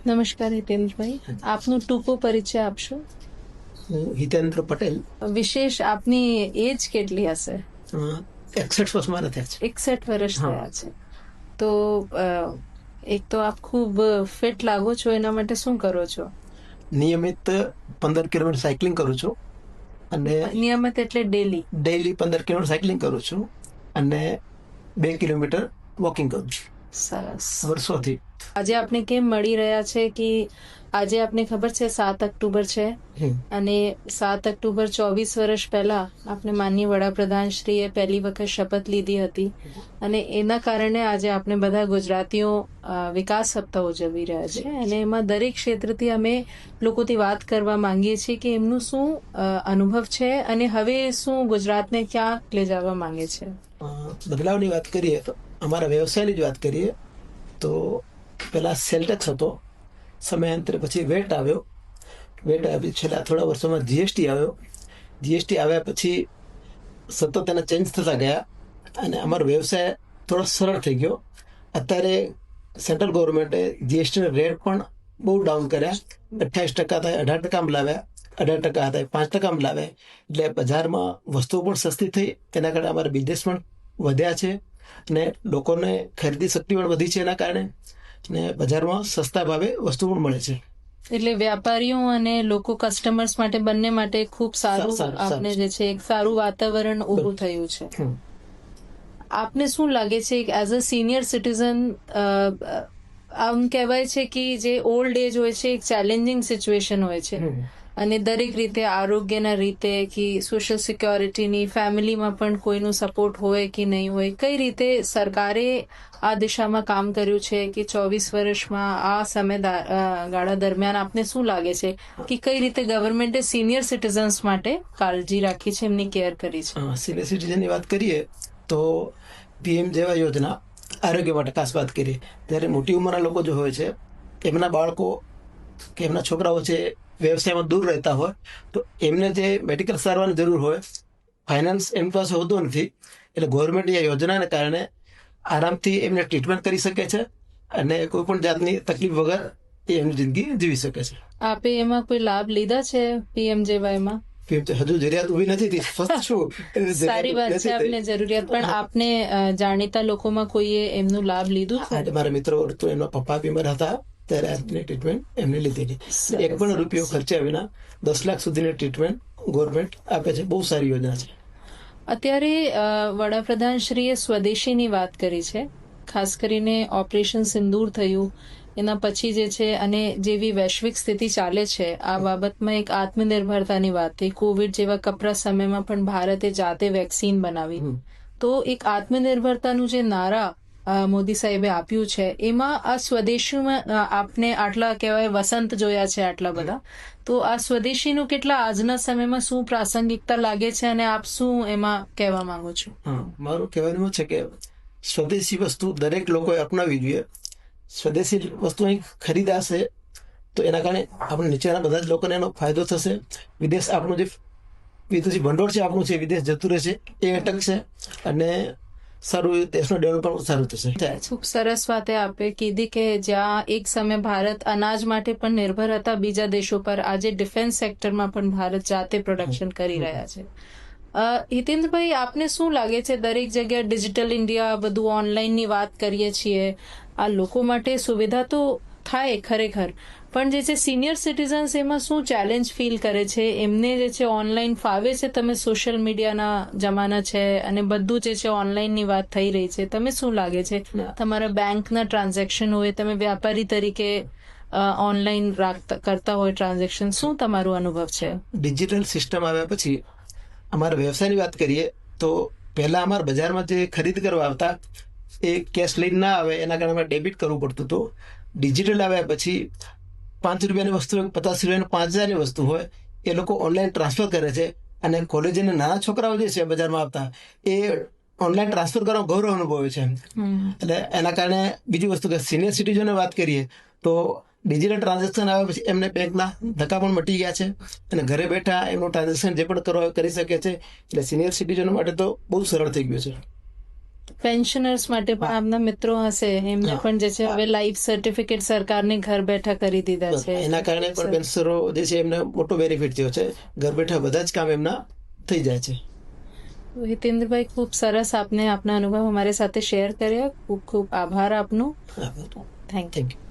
નમસ્કાર હિતેન્દ્રભાઈ, આપનો ટૂંકો પરિચય આપશો? હું હિતેન્દ્ર પટેલ. વિશેષ આપની એજ કેટલી હશે? 61 વર્ષ મારા થયા છે. 61 વર્ષ થયા છે. તો એક તો આપ ખૂબ ફિટ લાગો છો, એના માટે શું કરો છો? નિયમિત 15 કિલોમીટર સાયકલિંગ કરું છું અને નિયમિત એટલે ડેલી? ડેઈલી 15 કિલોમીટર સાયકલિંગ કરું છું અને 2 કિલોમીટર વોકિંગ કરું છું સરસ. વર્ષોથી. આજે આપણે કેમ મળી રહ્યા છે કે આજે આપને ખબર છે 7 ઓક્ટોબર છે અને 7 ઓક્ટોબર 24 વર્ષ પહેલા આપણે માનનીય વડાપ્રધાન શ્રીએ પહેલી વખત શપથ લીધી હતી અને એના કારણે આજે આપણે બધા ગુજરાતીઓ વિકાસ સપ્તાહ ઉજવી રહ્યા છે અને એમાં દરેક ક્ષેત્રથી અમે લોકોથી વાત કરવા માંગીએ છીએ કે એમનું શું અનુભવ છે અને હવે શું ગુજરાતને ક્યાં લઈ જવા માંગે છે. બદલાવની વાત કરીએ તો અમારા વ્યવસાયની જ વાત કરીએ તો પહેલા સેલટેક્સ હતો, સમયાંતરે પછી વેટ આવ્યો, છેલ્લા થોડા વર્ષોમાં જીએસટી આવ્યો. જીએસટી આવ્યા પછી સતત એના ચેન્જ થતા ગયા અને અમારો વ્યવસાય થોડો સરળ થઈ ગયો. અત્યારે સેન્ટ્રલ ગવર્મેન્ટે જીએસટીના રેટ પણ બહુ ડાઉન કર્યા. 28% થાય 18% લાવ્યા, 18% થાય 5% લાવ્યા. એટલે બજારમાં વસ્તુઓ પણ સસ્તી થઈ, એના કારણે અમારા બિઝનેસ પણ વધ્યા છે અને લોકોને ખરીદી શક્તિ પણ વધી છે એના કારણે, ને બજારમાં સસ્તા ભાવે વસ્તુ પણ મળે છે. એટલે વેપારીઓ અને લોકો કસ્ટમર્સ માટે બંને માટે ખૂબ સારું આપને જે છે એક સારું વાતાવરણ ઊભું થયું છે. આપને શું લાગે છે એઝ અ સિનિયર સિટીઝન, આમ કહેવાય છે કે જે ઓલ્ડ એજ હોય છે એક ચેલેન્જિંગ સિચ્યુએશન હોય છે અને દરેક રીતે આરોગ્યના રીતે કે સોશિયલ સિક્યોરિટીની, ફેમિલીમાં પણ કોઈનું સપોર્ટ હોય કે નહીં હોય, કઈ રીતે સરકારે આ દિશામાં કામ કર્યું છે કે 24 વર્ષમાં આ સમયગાળા દરમિયાન આપને શું લાગે છે કે કઈ રીતે ગવર્મેન્ટે સિનિયર સિટીઝન્સ માટે કાળજી રાખી છે, એમની કેર કરી છે? સિનિયર સિટીઝનની વાત કરીએ તો પીએમ જેવા યોજના, આરોગ્ય માટે ખાસ વાત કરીએ ત્યારે મોટી ઉંમરના લોકો જો હોય છે, એમના બાળકો કે એમના છોકરાઓ છે વ્યવસાયમાં દૂર રહેતા હોય તો એમને જે મેડિકલ સારવારની જરૂર હોય, ફાઇનાન્સ એમની પાસે હોતો નથી, એટલે ગવર્મેન્ટની આ યોજનાને કારણે આરામથી એમને ટ્રીટમેન્ટ કરી શકે છે અને કોઈ પણ જાતની તકલીફ વગર એ એમની જિંદગી જીવી શકે છે. આપે એમાં કોઈ લાભ લીધા છે પીએમજેવાયમાં? હજુ જરૂરિયાત ઉભી નથી, સારી વાત છે, આપને જરૂરિયાત, પણ આપને જાણીતા લોકોમાં કોઈએ એમનું લાભ લીધું છે? મારા મિત્રો, એમના પપ્પા બીમાર હતા ત્યારે આજની ટ્રીટમેન્ટ એમને લીધેલી. 1 પણ રૂપિયો ખર્ચ્યા વિના 10 લાખ સુધીની ટ્રીટમેન્ટ ગવર્મેન્ટ આપે છે. બહુ સારી યોજના છે. અત્યારે વડાપ્રધાન શ્રીએ સ્વદેશીની વાત કરી છે, ખાસ કરીને ઓપરેશન સિંદૂર થયું એના પછી જે છે અને જેવી વૈશ્વિક સ્થિતિ ચાલે છે આ બાબતમાં એક આત્મનિર્ભરતાની વાત થઈ. કોવિડ જેવા કપરા સમયમાં પણ ભારતે જાતે વેક્સિન બનાવી. તો એક આત્મનિર્ભરતાનું જે નારા મોદી સાહેબે આપ્યું છે એમાં આ સ્વદેશીમાં આપને આટલા કહેવાય વસંત જોયા છે આટલા બધા, તો આ સ્વદેશીનું કેટલા આજના સમયમાં શું પ્રાસંગિકતા લાગે છે અને આપ શું એમાં કહેવા માંગો છો? મારું કહેવાનું છે કે સ્વદેશી વસ્તુ દરેક લોકોએ અપનાવવી જોઈએ. સ્વદેશી વસ્તુ અહીં ખરીદાશે તો એના કારણે આપણે નીચેના બધા જ લોકોને એનો ફાયદો થશે. વિદેશ આપણું જે વિદેશી ભંડોળ છે આપણું છે વિદેશ જતું રહેશે, એ અટકશે અને સારું દેશનું ડેવલપમેન્ટ સારું થશે. ખૂબ સરસ વાતે આપે કીધી કે જ્યાં એક સમય ભારત અનાજ માટે પણ નિર્ભર હતા બીજા દેશો પર, આજે ડિફેન્સ સેક્ટરમાં પણ ભારત જાતે પ્રોડક્શન કરી રહ્યા છે. હિતેન્દ્રભાઈ, આપને શું લાગે છે દરેક જગ્યાએ ડિજિટલ ઇન્ડિયા, બધું ઓનલાઈનની વાત કરીએ છીએ, આ લોકો માટે સુવિધા તો થાય ખરેખર, પણ જે છે સિનિયર સિટીઝન્સ એમાં શું ચેલેન્જ ફીલ કરે છે? એમને જે છે ઓનલાઈન ફાવે છે? તમે સોશિયલ મીડિયાના જમાના છે અને બધું જે છે ઓનલાઈનની વાત થઈ રહી છે, તમે શું લાગે છે તમારા બેંકના ટ્રાન્ઝેક્શન હોય, તમે વ્યાપારી તરીકે ઓનલાઈન કરતા હોય ટ્રાન્ઝેક્શન, શું તમારું અનુભવ છે? ડિજિટલ સિસ્ટમ આવ્યા પછી અમારા વ્યવસાયની વાત કરીએ તો પહેલા અમારા બજારમાં જે ખરીદ કરવા આવતા એ કેશ લઈને ના આવે, એના કારણે અમારે ડેબિટ કરવું પડતું હતું. ડિજિટલ આવ્યા પછી 5 રૂપિયાની વસ્તુ 50 રૂપિયાની 5000ની વસ્તુ હોય એ લોકો ઓનલાઈન ટ્રાન્સફર કરે છે અને કોલેજના નાના છોકરાઓ જે છે બજારમાં આવતા એ ઓનલાઈન ટ્રાન્સફર કરવાનો ગૌરવ અનુભવે છે. એટલે એના કારણે બીજી વસ્તુ કે સિનિયર સિટીઝનની વાત કરીએ તો ડિજિટલ ટ્રાન્ઝેક્શન આવ્યા પછી એમને બેંકના ધક્કા પણ મટી ગયા છે અને ઘરે બેઠા એમનું ટ્રાન્ઝેક્શન જે પણ કરવા કરી શકે છે. એટલે સિનિયર સિટીઝનો માટે તો બહુ સરળ થઈ ગયું છે. પેન્શનર્સ માટે પણ આપના મિત્રો હશે એમને હા. પણ જે છે હવે લાઈફ સર્ટિફિકેટ સરકારને ઘર બેઠા કરી દીધા છે. એના કારણે પણ પેન્શનરો જે છે એમને મોટો બેનિફિટ થયો છે. ઘર બેઠા બધા જ કામ એમના થઈ જાય છે. હિતેન્દ્રભાઈ, ખૂબ સરસ આપને આપના અનુભવ અમારી સાથે શેર કર્યા. ખૂબ ખૂબ આભાર આપનો. Thank thank you. યુ.